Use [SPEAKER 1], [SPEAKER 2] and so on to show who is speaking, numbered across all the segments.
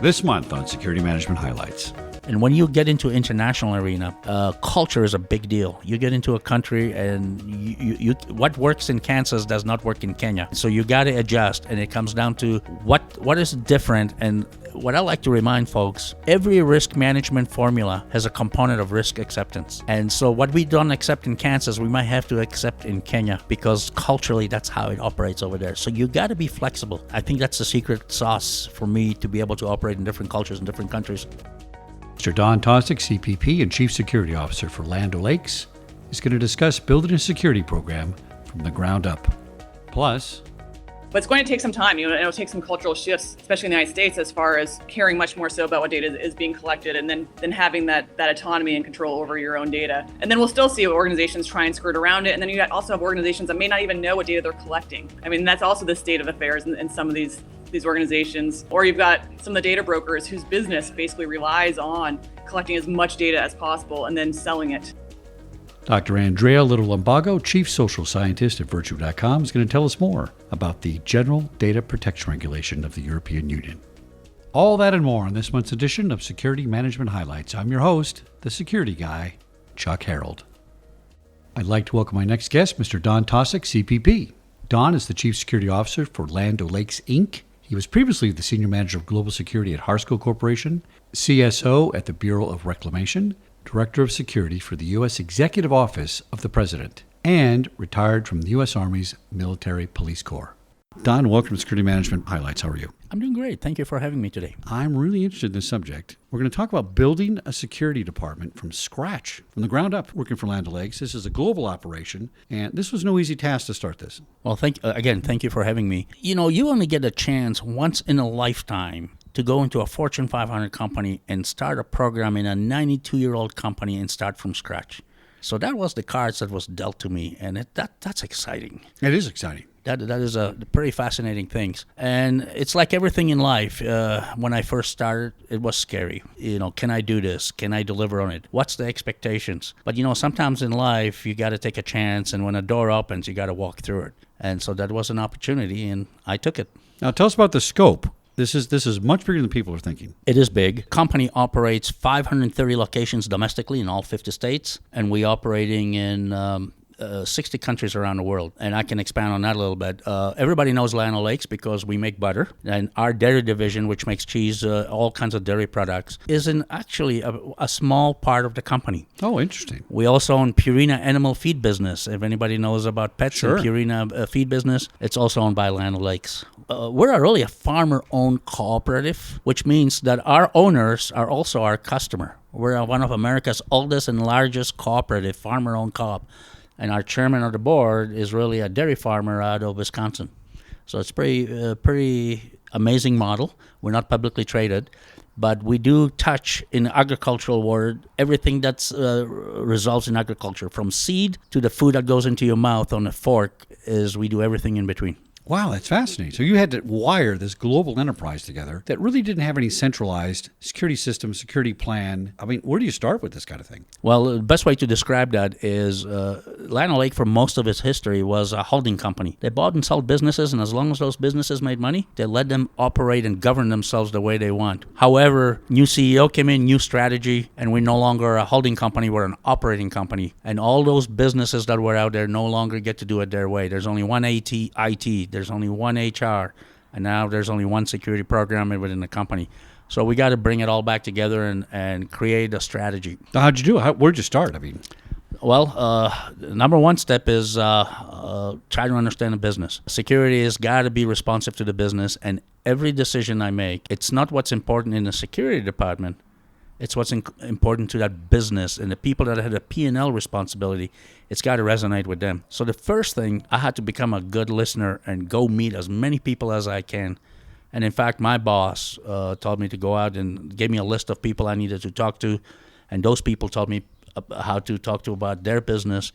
[SPEAKER 1] This month on Security Management Highlights.
[SPEAKER 2] And when you get into international arena, culture is a big deal. You get into a country and you what works in Kansas does not work in Kenya. So you got to adjust, and it comes down to what is different. And what I like to remind folks, every risk management formula has a component of risk acceptance. And so what we don't accept in Kansas, we might have to accept in Kenya, because culturally that's how it operates over there. So you got to be flexible. I think that's the secret sauce for me to be able to operate in different cultures in different countries.
[SPEAKER 1] Mr. Don Tosick, CPP and Chief Security Officer for Land O'Lakes, is going to discuss building a security program from the ground up. Plus,
[SPEAKER 3] but it's going to take some time. It'll take some cultural shifts, especially in the United States, as far as caring much more so about what data is being collected, and then having that autonomy and control over your own data. And then we'll still see organizations try and skirt around it. And then you also have organizations that may not even know what data they're collecting. I mean, that's also the state of affairs in some of these organizations. Or you've got some of the data brokers whose business basically relies on collecting as much data as possible and then selling it.
[SPEAKER 1] Dr. Andrea Little-Lumbago, Chief Social Scientist at Virtue.com, is going to tell us more about the General Data Protection Regulation of the European Union. All that and more on this month's edition of Security Management Highlights. I'm your host, the security guy, Chuck Harold. I'd like to welcome my next guest, Mr. Don Tosick, CPP. Don is the Chief Security Officer for Land O'Lakes, Inc. He was previously the Senior Manager of Global Security at Harsco Corporation, CSO at the Bureau of Reclamation, Director of Security for the U.S. Executive Office of the President, and retired from the U.S. Army's Military Police Corps. Don, welcome to Security Management Highlights. How are you?
[SPEAKER 2] I'm doing great. Thank you for having me today.
[SPEAKER 1] I'm really interested in this subject. We're going to talk about building a security department from scratch, from the ground up, working for Land O'Lakes. This is a global operation, and this was no easy task to start this.
[SPEAKER 2] Well, thank you for having me. You only get a chance once in a lifetime to go into a Fortune 500 company and start a program in a 92-year-old company and start from scratch. So that was the cards that was dealt to me, and that's exciting.
[SPEAKER 1] It is exciting.
[SPEAKER 2] That is a pretty fascinating thing. And it's like everything in life. When I first started, it was scary. Can I do this? Can I deliver on it? What's the expectations? But, sometimes in life, you got to take a chance, and when a door opens, you got to walk through it. And so that was an opportunity, and I took it.
[SPEAKER 1] Now, tell us about the scope. This is much bigger than people are thinking.
[SPEAKER 2] It is big. Company operates 530 locations domestically in all 50 states, and we operating in 60 countries around the world. And I can expand on that a little bit. Everybody knows Land O'Lakes because we make butter, and our dairy division, which makes cheese, all kinds of dairy products, is actually a small part of the company.
[SPEAKER 1] Oh, interesting.
[SPEAKER 2] We also own Purina Animal Feed Business. If anybody knows about pets,
[SPEAKER 1] sure.
[SPEAKER 2] And Purina Feed Business, it's also owned by Land O'Lakes. We're really a farmer-owned cooperative, which means that our owners are also our customer. We're one of America's oldest and largest cooperative, farmer-owned co-op. And our chairman of the board is really a dairy farmer out of Wisconsin. So it's pretty amazing model. We're not publicly traded, but we do touch in the agricultural world everything that results in agriculture. From seed to the food that goes into your mouth on a fork, we do everything in between.
[SPEAKER 1] Wow, that's fascinating. So you had to wire this global enterprise together that really didn't have any centralized security system, security plan. I mean, where do you start with this kind of thing?
[SPEAKER 2] Well, the best way to describe that is Land O'Lakes, for most of its history, was a holding company. They bought and sold businesses, and as long as those businesses made money, they let them operate and govern themselves the way they want. However, new CEO came in, new strategy, and we're no longer a holding company, we're an operating company. And all those businesses that were out there no longer get to do it their way. There's only one IT, there's only one HR, and now there's only one security program within the company. So we got to bring it all back together and create a strategy.
[SPEAKER 1] How'd you do it? Where'd you start?
[SPEAKER 2] Well, number one step is try to understand the business. Security has got to be responsive to the business, and every decision I make, it's not what's important in the security department. It's what's important to that business, and the people that have the P&L responsibility, it's got to resonate with them. So the first thing, I had to become a good listener and go meet as many people as I can. And in fact, my boss told me to go out and gave me a list of people I needed to talk to, and those people told me how to talk to about their business.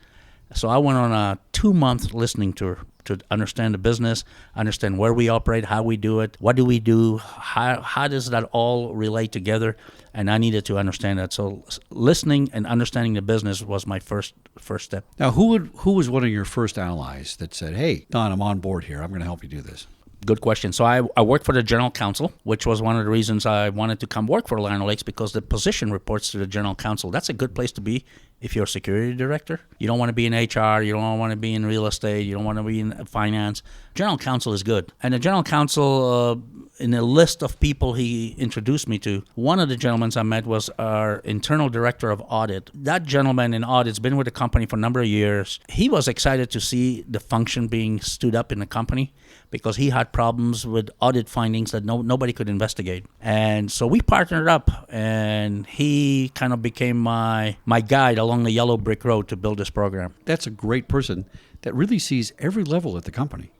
[SPEAKER 2] So I went on a 2-month listening tour to understand the business, understand where we operate, how we do it, what do we do, how does that all relate together, and I needed to understand that. So listening and understanding the business was my first step.
[SPEAKER 1] Now, who was one of your first allies that said, hey, Don, I'm on board here, I'm going to help you do this?
[SPEAKER 2] Good question. So I worked for the general counsel, which was one of the reasons I wanted to come work for Lino Lakes, because the position reports to the general counsel. That's a good place to be if you're a security director. You don't want to be in HR. You don't want to be in real estate. You don't want to be in finance. General counsel is good. And the general counsel, in a list of people he introduced me to, one of the gentlemen I met was our internal director of audit. That gentleman in audit's been with the company for a number of years. He was excited to see the function being stood up in the company because he had problems with audit findings that nobody could investigate. And so we partnered up, and he kind of became my guide along the yellow brick road to build this program.
[SPEAKER 1] That's a great person that really sees every level at the company.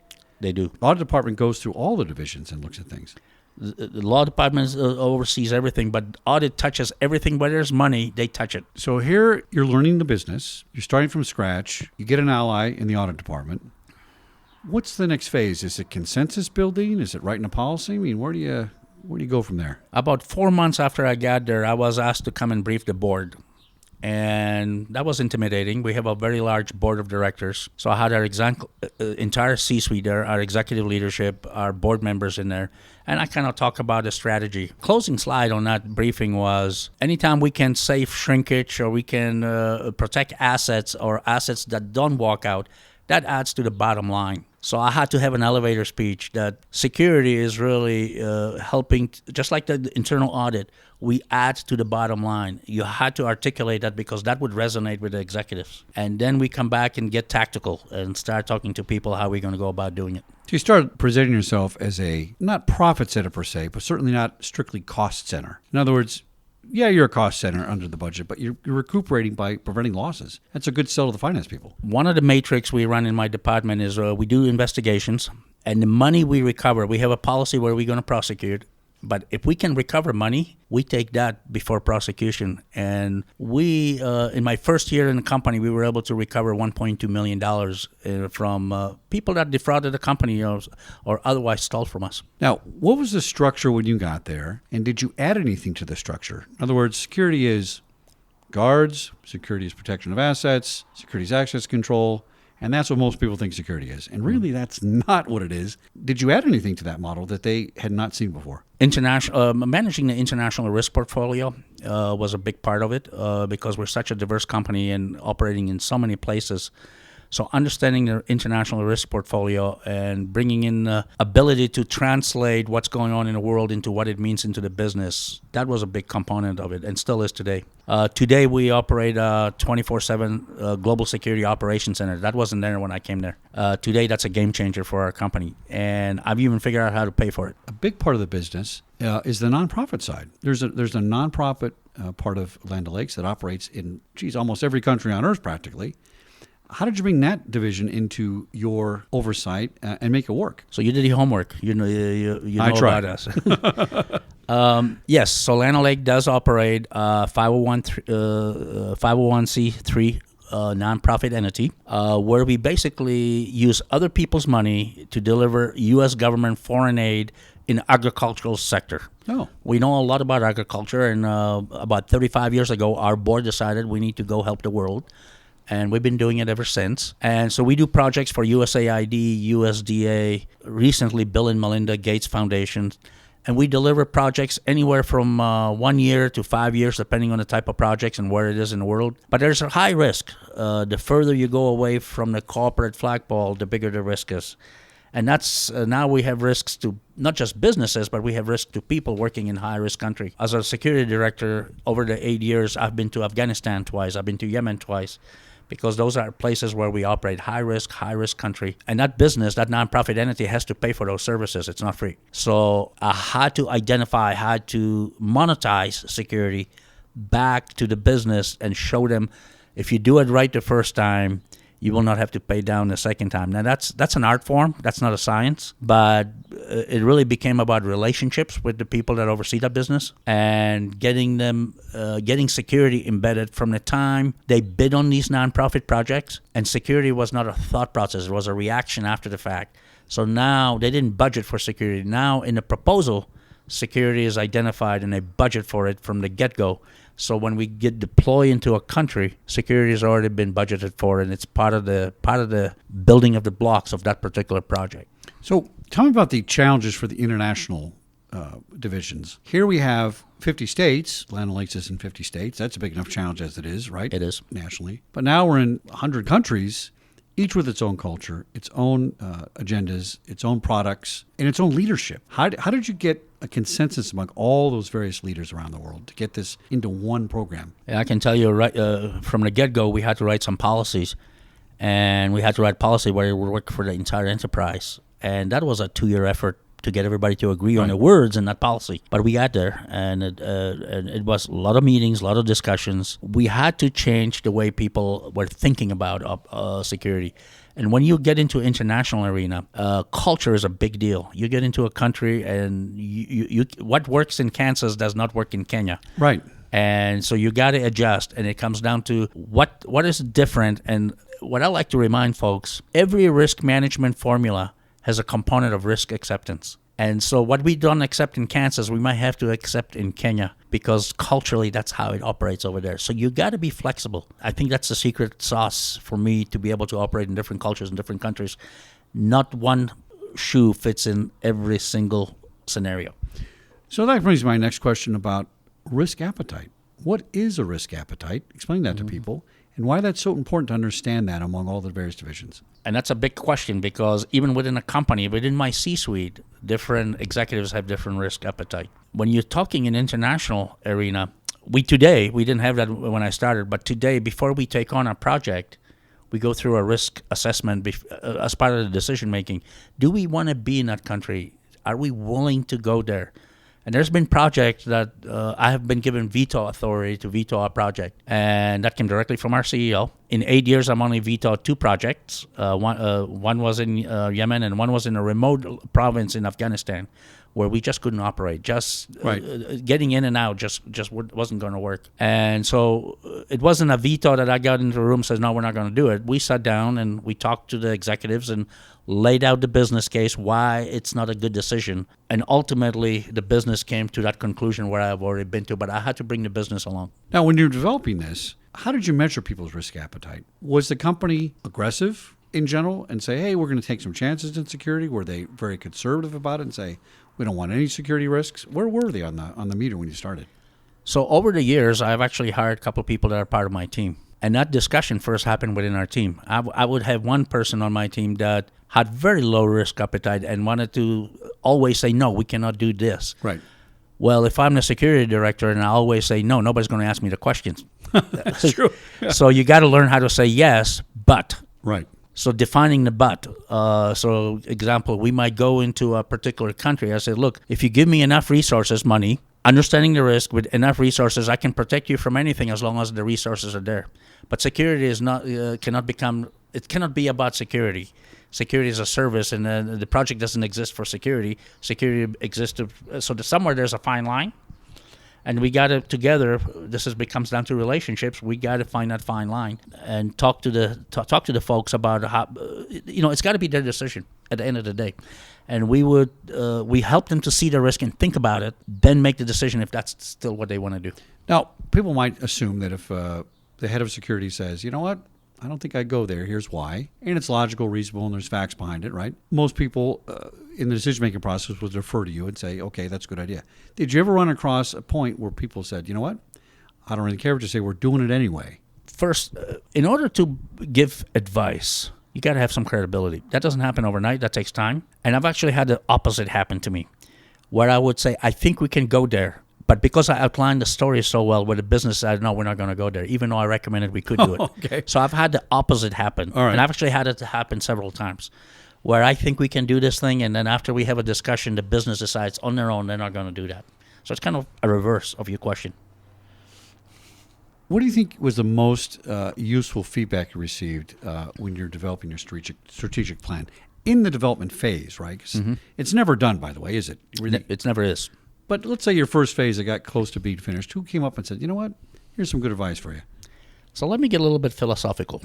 [SPEAKER 2] They do.
[SPEAKER 1] The audit department goes through all the divisions and looks at things.
[SPEAKER 2] The law department oversees everything, but audit touches everything. Where there's money, they touch it.
[SPEAKER 1] So here you're learning the business. You're starting from scratch. You get an ally in the audit department. What's the next phase? Is it consensus building? Is it writing a policy? I mean, where do you go from there?
[SPEAKER 2] About 4 months after I got there, I was asked to come and brief the board. And that was intimidating. We have a very large board of directors. So I had our entire C-suite there, our executive leadership, our board members in there. And I kind of talk about the strategy. Closing slide on that briefing was, anytime we can save shrinkage or we can protect assets or assets that don't walk out, that adds to the bottom line. So I had to have an elevator speech that security is really helping, just like the internal audit, we add to the bottom line. You had to articulate that because that would resonate with the executives. And then we come back and get tactical and start talking to people how we're going to go about doing it.
[SPEAKER 1] So you started presenting yourself as a, not profit center per se, but certainly not strictly cost center. In other words, yeah, you're a cost center under the budget, but you're recuperating by preventing losses. That's a good sell to the finance people.
[SPEAKER 2] One of the metrics we run in my department is we do investigations, and the money we recover, we have a policy where we're going to prosecute. But if we can recover money, we take that before prosecution. And we, in my first year in the company, we were able to recover $1.2 million from people that defrauded the company or otherwise stole from us.
[SPEAKER 1] Now, what was the structure when you got there? And did you add anything to the structure? In other words, security is guards, security is protection of assets, security is access control. And that's what most people think security is. And really, that's not what it is. Did you add anything to that model that they had not seen before?
[SPEAKER 2] Managing the international risk portfolio was a big part of it because we're such a diverse company and operating in so many places. So understanding the international risk portfolio and bringing in the ability to translate what's going on in the world into what it means into the business, that was a big component of it and still is today. Today we operate a 24/7 global security operations center. That wasn't there when I came there. Today that's a game changer for our company, and I've even figured out how to pay for it.
[SPEAKER 1] A big part of the business is the nonprofit side. There's a nonprofit part of Land O'Lakes that operates in almost every country on earth practically. How did you bring that division into your oversight and make it work?
[SPEAKER 2] So you did your homework. You know
[SPEAKER 1] about
[SPEAKER 2] us. Yes. So Land O'Lakes does operate 501c3 nonprofit entity where we basically use other people's money to deliver U.S. government foreign aid in the agricultural sector.
[SPEAKER 1] Oh.
[SPEAKER 2] We know a lot about agriculture, and about 35 years ago, our board decided we need to go help the world. And we've been doing it ever since. And so we do projects for USAID, USDA, recently Bill and Melinda Gates Foundation. And we deliver projects anywhere from 1 year to 5 years, depending on the type of projects and where it is in the world. But there's a high risk. The further you go away from the corporate flagpole, the bigger the risk is. And that's now we have risks to not just businesses, but we have risk to people working in high-risk country. As a security director, over the 8 years, I've been to Afghanistan twice. I've been to Yemen twice. Because those are places where we operate high-risk country. And that business, that nonprofit entity has to pay for those services. It's not free. So I had to identify how to monetize security back to the business and show them if you do it right the first time, you will not have to pay down the second time. Now, that's an art form. That's not a science. But it really became about relationships with the people that oversee that business and getting security embedded from the time they bid on these nonprofit projects. And security was not a thought process. It was a reaction after the fact. So now they didn't budget for security. Now in the proposal, security is identified and they budget for it from the get-go. So when we get deployed into a country, security has already been budgeted for, and it's part of the building of the blocks of that particular project.
[SPEAKER 1] So tell me about the challenges for the international divisions. Here we have 50 states. Land O'Lakes is in 50 states. That's a big enough challenge as it is, right?
[SPEAKER 2] It is.
[SPEAKER 1] Nationally. But now we're in 100 countries, each with its own culture, its own agendas, its own products, and its own leadership. How did you get a consensus among all those various leaders around the world to get this into one program?
[SPEAKER 2] I can tell you right from the get-go, we had to write some policies, and we had to write policy where it would work for the entire enterprise. And that was a 2-year effort to get everybody to agree on the words in that policy. But we got there, and it was a lot of meetings, a lot of discussions. We had to change the way people were thinking about security. And when you get into international arena, culture is a big deal. You get into a country, and you what works in Kansas does not work in Kenya.
[SPEAKER 1] Right.
[SPEAKER 2] And so you got to adjust, and it comes down to what is different. And what I like to remind folks, every risk management formula has a component of risk acceptance. And so what we don't accept in Kansas, we might have to accept in Kenya, because culturally that's how it operates over there. So you got to be flexible. I think that's the secret sauce for me to be able to operate in different cultures in different countries. Not one shoe fits in every single scenario.
[SPEAKER 1] So that brings me to my next question about risk appetite. What is a risk appetite? Explain that to people, and why that's so important to understand that among all the various divisions.
[SPEAKER 2] And that's a big question, because even within a company, within my C-suite, different executives have different risk appetite. When you're talking in international arena, we didn't have that when I started, but today, before we take on a project, we go through a risk assessment as part of the decision making. Do we want to be in that country? Are we willing to go there? And there's been projects that I have been given veto authority to veto a project, and that came directly from our CEO. In 8 years, I'm only vetoed 2 projects. One was in Yemen, and one was in a remote province in Afghanistan, where we just couldn't operate. Getting in and out just wasn't going to work. And so it wasn't a veto that I got into the room and says, no, we're not going to do it. We sat down and we talked to the executives and laid out the business case, why it's not a good decision. And ultimately, the business came to that conclusion where I've already been to, but I had to bring the business along.
[SPEAKER 1] Now, when you're developing this, how did you measure people's risk appetite? Was the company aggressive in general and say, hey, we're going to take some chances in security? Were they very conservative about it and say, we don't want any security risks? Where were they on the meter when you started?
[SPEAKER 2] So over the years, I've actually hired a couple of people that are part of my team. And that discussion first happened within our team. I would have one person on my team that had very low risk appetite and wanted to always say, no, we cannot do this.
[SPEAKER 1] Right.
[SPEAKER 2] Well, if I'm the security director and I always say, no, nobody's going to ask me the questions.
[SPEAKER 1] That's true. Yeah.
[SPEAKER 2] So you got to learn how to say yes, but.
[SPEAKER 1] Right.
[SPEAKER 2] So defining the but. So example, we might go into a particular country. I say, look, if you give me enough resources, money, understanding the risk with enough resources, I can protect you from anything as long as the resources are there. But security is not cannot be about security. Security is a service, and the project doesn't exist for security. Security exists somewhere there's a fine line, and we got to together. Comes down to relationships. We got to find that fine line and talk to the folks about how it's got to be their decision at the end of the day. And we help them to see the risk and think about it, then make the decision if that's still what they want to do.
[SPEAKER 1] Now, people might assume that if the head of security says, you know what, I don't think I'd go there, here's why, and it's logical, reasonable, and there's facts behind it, right? Most people in the decision-making process would defer to you and say, okay, that's a good idea. Did you ever run across a point where people said, you know what, I don't really care what you say, we're doing it anyway?
[SPEAKER 2] First, in order to give advice, you got to have some credibility. That doesn't happen overnight. That takes time. And I've actually had the opposite happen to me, where I would say, I think we can go there. But because I outlined the story so well with the business side, no, we're not going to go there, even though I recommended we could do it.
[SPEAKER 1] Okay.
[SPEAKER 2] So I've had the opposite happen.
[SPEAKER 1] All right.
[SPEAKER 2] And I've actually had it happen several times, where I think we can do this thing, and then after we have a discussion, the business decides on their own they're not going to do that. So it's kind of a reverse of your question.
[SPEAKER 1] What do you think was the most useful feedback you received when you're developing your strategic plan? In the development phase, right? 'Cause it's never done, by the way, is it?
[SPEAKER 2] It never is.
[SPEAKER 1] But let's say your first phase that got close to being finished, who came up and said, you know what, here's some good advice for you?
[SPEAKER 2] So let me get a little bit philosophical.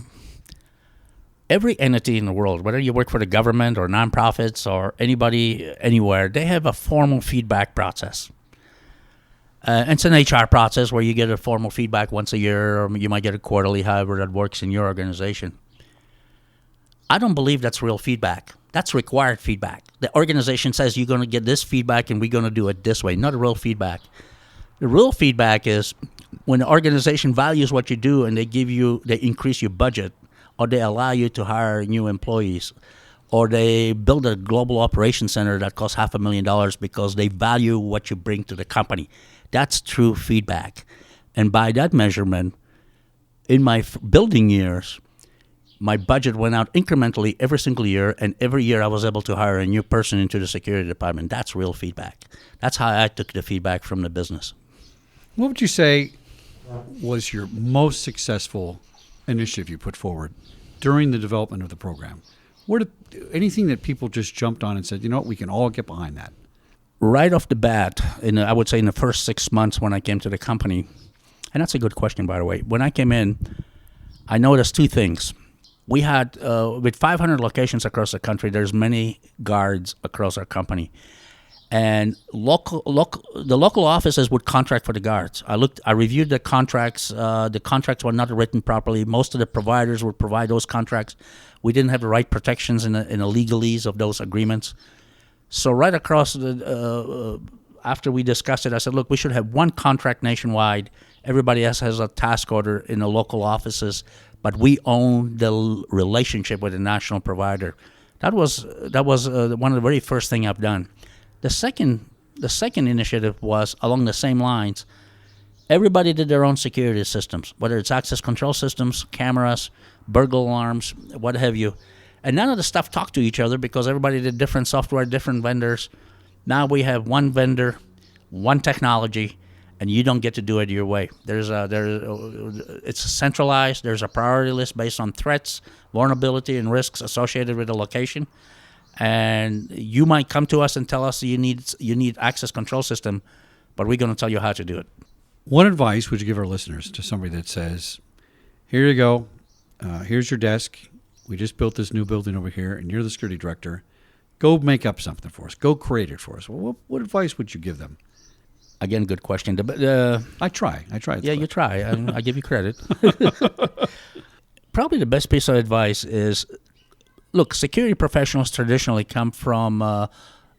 [SPEAKER 2] Every entity in the world, whether you work for the government or nonprofits or anybody anywhere, they have a formal feedback process. It's an HR process where you get a formal feedback once a year, or you might get it quarterly, however that works in your organization. I don't believe that's real feedback. That's required feedback. The organization says you're going to get this feedback and we're going to do it this way, not a real feedback. The real feedback is when the organization values what you do and they increase your budget, or they allow you to hire new employees, or they build a global operations center that costs $500,000 because they value what you bring to the company. That's true feedback. And by that measurement, in my building years, my budget went out incrementally every single year, and every year I was able to hire a new person into the security department. That's real feedback. That's how I took the feedback from the business.
[SPEAKER 1] What would you say was your most successful initiative you put forward during the development of the program? Anything that people just jumped on and said, you know what, we can all get behind that?
[SPEAKER 2] Right off the bat, I would say in the first 6 months when I came to the company, and that's a good question, by the way. When I came in, I noticed two things. We had, with 500 locations across the country, there's many guards across our company. And the local offices would contract for the guards. I reviewed the contracts. The contracts were not written properly. Most of the providers would provide those contracts. We didn't have the right protections in the legalese of those agreements. So right across, after we discussed it, I said, look, we should have one contract nationwide. Everybody else has a task order in the local offices, but we own the relationship with the national provider. That was one of the very first thing I've done. The second initiative was along the same lines. Everybody did their own security systems, whether it's access control systems, cameras, burglar alarms, what have you. And none of the stuff talked to each other because everybody did different software, different vendors. Now we have one vendor, one technology, and you don't get to do it your way. It's centralized. There's a priority list based on threats, vulnerability, and risks associated with the location. And you might come to us and tell us you need access control system, but we're going to tell you how to do it.
[SPEAKER 1] What advice would you give our listeners to somebody that says, here you go, here's your desk, we just built this new building over here, and you're the security director, go make up something for us, go create it for us. Well, what advice would you give them?
[SPEAKER 2] Again, good question.
[SPEAKER 1] I try.
[SPEAKER 2] Yeah, you try. I give you credit. Probably the best piece of advice is, look, security professionals traditionally come from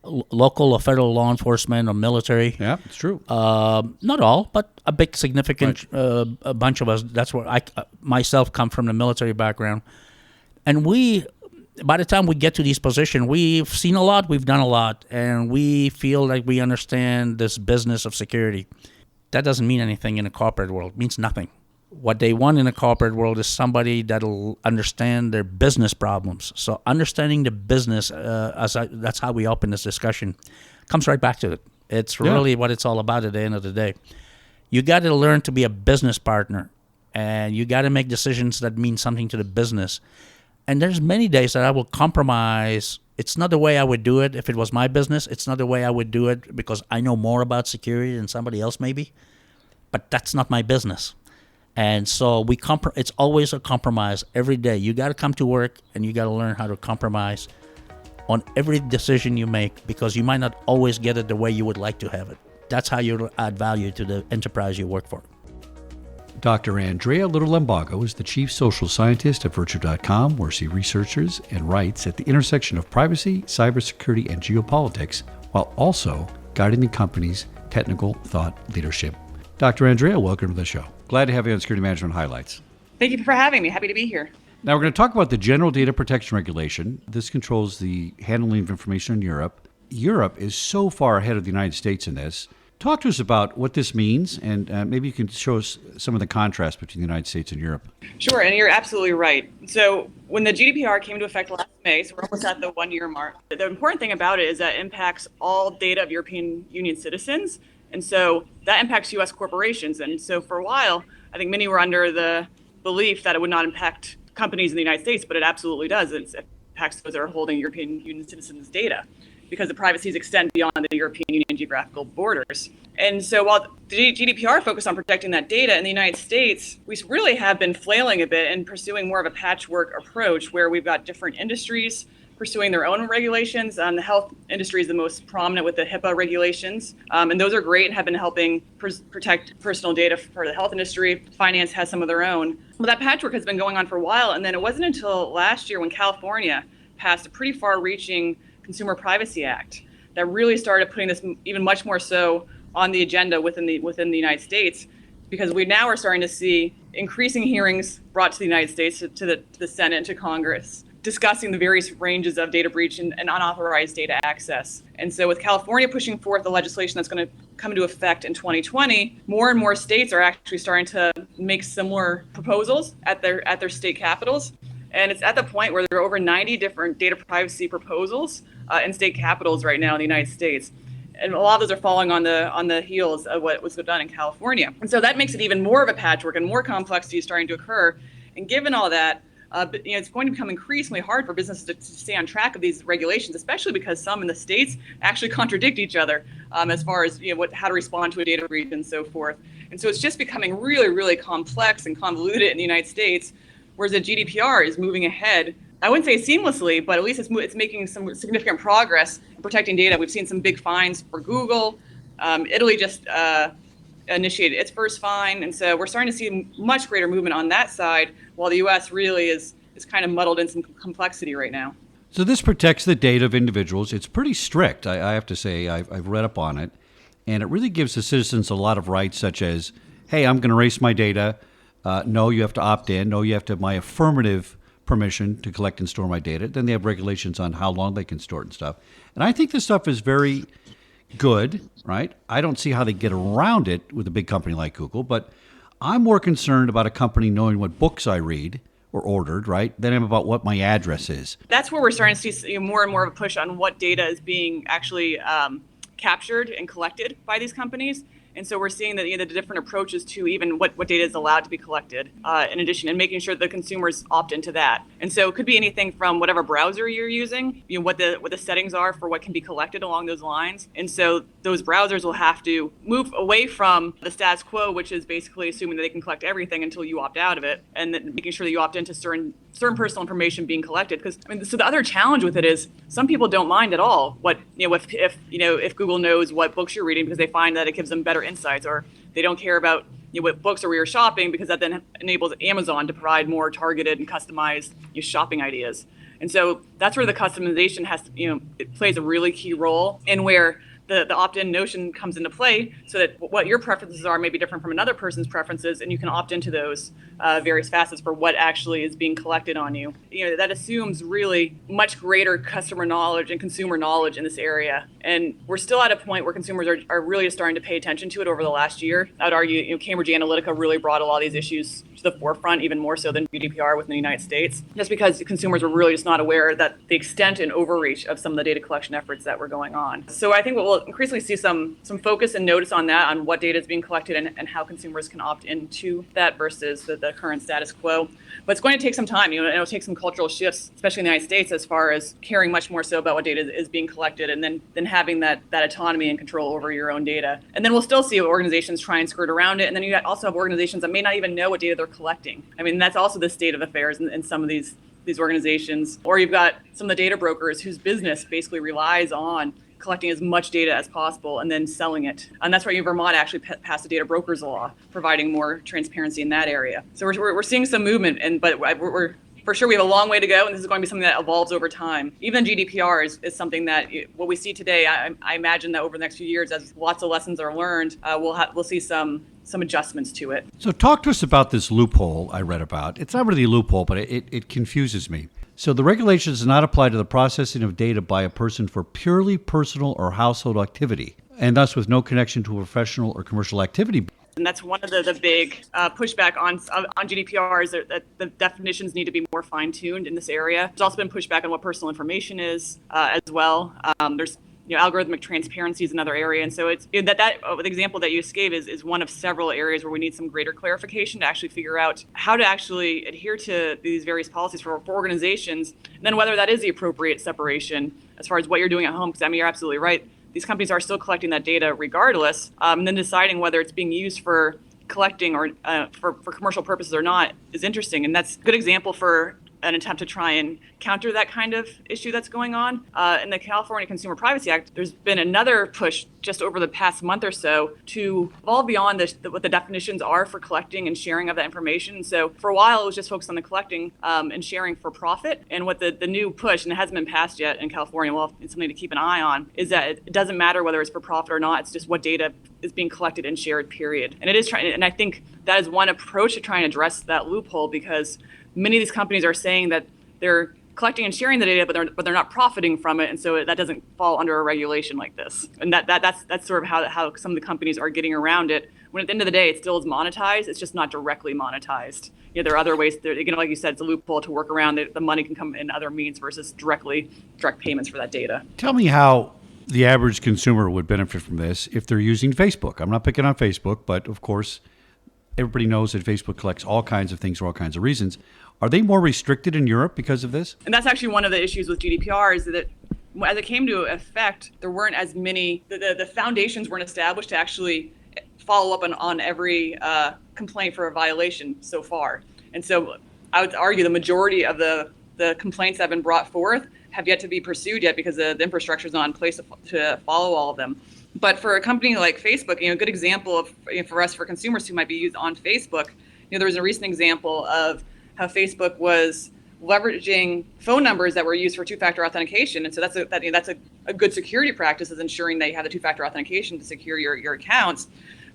[SPEAKER 2] local or federal law enforcement or military.
[SPEAKER 1] Yeah, it's true.
[SPEAKER 2] Not all, but a big significant a bunch of us. That's where I myself come from, the military background. And by the time we get to these positions, we've seen a lot, we've done a lot, and we feel like we understand this business of security. That doesn't mean anything in the corporate world. It means nothing. What they want in the corporate world is somebody that'll understand their business problems. So understanding the business, that's how we open this discussion, comes right back to it. It's really what it's all about at the end of the day. You got to learn to be a business partner, and you got to make decisions that mean something to the business. And there's many days that I will compromise. It's not the way I would do it if it was my business. It's not the way I would do it because I know more about security than somebody else maybe. But that's not my business. And so it's always a compromise every day. You got to come to work and you got to learn how to compromise on every decision you make because you might not always get it the way you would like to have it. That's how you add value to the enterprise you work for.
[SPEAKER 1] Dr. Andrea Little-Lembago is the Chief Social Scientist at Virtue.com, where she researches and writes at the intersection of privacy, cybersecurity, and geopolitics, while also guiding the company's technical thought leadership. Dr. Andrea, welcome to the show. Glad to have you on Security Management Highlights.
[SPEAKER 3] Thank you for having me. Happy to be here.
[SPEAKER 1] Now we're going to talk about the General Data Protection Regulation. This controls the handling of information in Europe. Europe is so far ahead of the United States in this. Talk to us about what this means, and maybe you can show us some of the contrast between the United States and Europe.
[SPEAKER 3] Sure, and you're absolutely right. So when the GDPR came into effect last May, so we're almost at the 1 year mark, the important thing about it is that it impacts all data of European Union citizens. And so that impacts U.S. corporations. And so for a while, I think many were under the belief that it would not impact companies in the United States, but it absolutely does. It impacts those that are holding European Union citizens' data, because the privacies extend beyond the European Union geographical borders. And so while the GDPR focused on protecting that data in the United States, we really have been flailing a bit and pursuing more of a patchwork approach where we've got different industries, pursuing their own regulations. The health industry is the most prominent with the HIPAA regulations, and those are great and have been helping protect personal data for the health industry. Finance has some of their own. Well, that patchwork has been going on for a while, and then it wasn't until last year when California passed a pretty far-reaching Consumer Privacy Act that really started putting this even much more so on the agenda within the United States, because we now are starting to see increasing hearings brought to the United States, to the Senate and to Congress, discussing the various ranges of data breach and unauthorized data access. And so with California pushing forth the legislation that's going to come into effect in 2020, more and more states are actually starting to make similar proposals at their state capitals. And it's at the point where there are over 90 different data privacy proposals in state capitals right now in the United States. And a lot of those are following on the heels of what was done in California. And so that makes it even more of a patchwork and more complexity is starting to occur. And given all that, it's going to become increasingly hard for businesses to stay on track of these regulations, especially because some in the states actually contradict each other as far as how to respond to a data breach and so forth. And so it's just becoming really, really complex and convoluted in the United States, whereas the GDPR is moving ahead. I wouldn't say seamlessly, but at least it's making some significant progress in protecting data. We've seen some big fines for Google. Italy just initiated its first fine. And so we're starting to see much greater movement on that side, while the U.S. really is kind of muddled in some complexity right now.
[SPEAKER 1] So this protects the data of individuals. It's pretty strict, I have to say. I've read up on it. And it really gives the citizens a lot of rights, such as, hey, I'm going to erase my data. No, you have to opt in. No, you have to have my affirmative permission to collect and store my data. Then they have regulations on how long they can store it and stuff. And I think this stuff is very good, right? I don't see how they get around it with a big company like Google, but I'm more concerned about a company knowing what books I read or ordered, right, than I'm about what my address is.
[SPEAKER 3] That's where we're starting to see more and more of a push on what data is being actually captured and collected by these companies. And so we're seeing that the different approaches to even what data is allowed to be collected, in addition, and making sure that consumers opt into that. And so it could be anything from whatever browser you're using, what the settings are for what can be collected along those lines. And so those browsers will have to move away from the status quo, which is basically assuming that they can collect everything until you opt out of it, and then making sure that you opt into certain personal information being collected. Because so the other challenge with it is some people don't mind at all if Google knows what books you're reading, because they find that it gives them better insights, or they don't care about what books or where you're shopping, because that then enables Amazon to provide more targeted and customized shopping ideas. And so that's where the customization it plays a really key role, and where the opt-in notion comes into play, so that what your preferences are may be different from another person's preferences, and you can opt into those various facets for what actually is being collected on you. That assumes really much greater customer knowledge and consumer knowledge in this area. And we're still at a point where consumers are really starting to pay attention to it over the last year. I would argue, Cambridge Analytica really brought a lot of these issues to the forefront, even more so than GDPR within the United States, just because consumers were really just not aware that the extent and overreach of some of the data collection efforts that were going on. So I think we'll increasingly see some focus and notice on that, on what data is being collected and how consumers can opt into that versus the current status quo. But it's going to take some time, and it'll take some cultural shifts, especially in the United States, as far as caring much more so about what data is being collected, and then having that autonomy and control over your own data. And then we'll still see organizations try and skirt around it. And then you also have organizations that may not even know what data they're collecting. I mean, that's also the state of affairs in some of these organizations. Or you've got some of the data brokers whose business basically relies on collecting as much data as possible and then selling it. And that's why Vermont actually passed a data brokers law, providing more transparency in that area. So we're seeing some movement, but we're for sure we have a long way to go, and this is going to be something that evolves over time. Even GDPR is something that what we see today, I imagine that over the next few years, as lots of lessons are learned, we'll see some adjustments to it.
[SPEAKER 1] So talk to us about this loophole I read about. It's not really a loophole, but it confuses me. So the regulations do not apply to the processing of data by a person for purely personal or household activity, and thus with no connection to a professional or commercial activity.
[SPEAKER 3] And that's one of the big pushback on GDPR, is that the definitions need to be more fine-tuned in this area. There's also been pushback on what personal information is as well. There's algorithmic transparency is another area. And so it's the example that you just gave is one of several areas where we need some greater clarification to actually figure out how to actually adhere to these various policies for organizations, and then whether that is the appropriate separation as far as what you're doing at home. Because you're absolutely right. These companies are still collecting that data regardless, and then deciding whether it's being used for collecting or for commercial purposes or not is interesting. And that's a good example for an attempt to try and counter that kind of issue that's going on. In the California Consumer Privacy Act, there's been another push just over the past month or so to evolve beyond what the definitions are for collecting and sharing of that information. So for a while, it was just focused on the collecting and sharing for profit. And what the new push, and it hasn't been passed yet in California, well, it's something to keep an eye on, is that it doesn't matter whether it's for profit or not. It's just what data is being collected and shared, period. And it is trying, and I think that is one approach to trying to address that loophole, because many of these companies are saying that they're collecting and sharing the data, but they're not profiting from it, and so that doesn't fall under a regulation like this. And that's sort of how some of the companies are getting around it. When at the end of the day, it still is monetized. It's just not directly monetized. There are other ways. Like you said, it's a loophole to work around it. The money can come in other means versus direct payments for that data.
[SPEAKER 1] Tell me how the average consumer would benefit from this if they're using Facebook. I'm not picking on Facebook, but of course, everybody knows that Facebook collects all kinds of things for all kinds of reasons. Are they more restricted in Europe because of this?
[SPEAKER 3] And that's actually one of the issues with GDPR, is that as it came to effect, there weren't as many, the foundations weren't established to actually follow up on every complaint for a violation so far. And so I would argue the majority of the complaints that have been brought forth have yet to be pursued yet, because the infrastructure is not in place to follow all of them. But for a company like Facebook, a good example of, for us, for consumers who might be used on Facebook, there was a recent example of how Facebook was leveraging phone numbers that were used for two-factor authentication. And so that's a good security practice, is ensuring that you have the two-factor authentication to secure your accounts.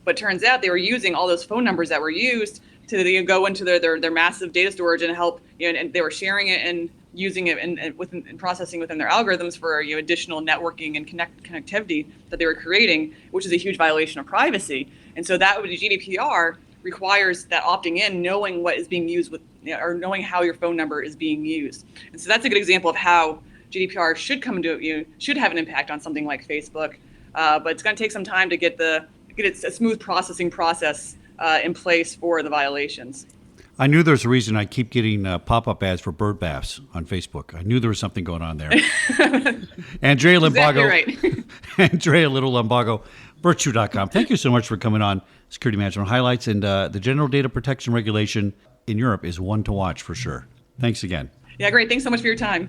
[SPEAKER 3] But turns out they were using all those phone numbers that were used to go into their massive data storage and help, and they were sharing it and using it and processing within their algorithms for additional networking and connectivity that they were creating, which is a huge violation of privacy. And so that with the GDPR requires that opting in, knowing what is being used or knowing how your phone number is being used. And so that's a good example of how GDPR should come into should have an impact on something like Facebook, but it's going to take some time to get a smooth processing process in place for the violations.
[SPEAKER 1] I knew there's a reason I keep getting pop-up ads for bird baths on Facebook. I knew there was something going on there. Andrea Limbago,
[SPEAKER 3] exactly right.
[SPEAKER 1] Andrea Little Limbago, Virtue.com. Thank you so much for coming on Security Management Highlights. And the General Data Protection Regulation in Europe is one to watch for sure. Thanks again.
[SPEAKER 3] Yeah, great. Thanks so much for your time.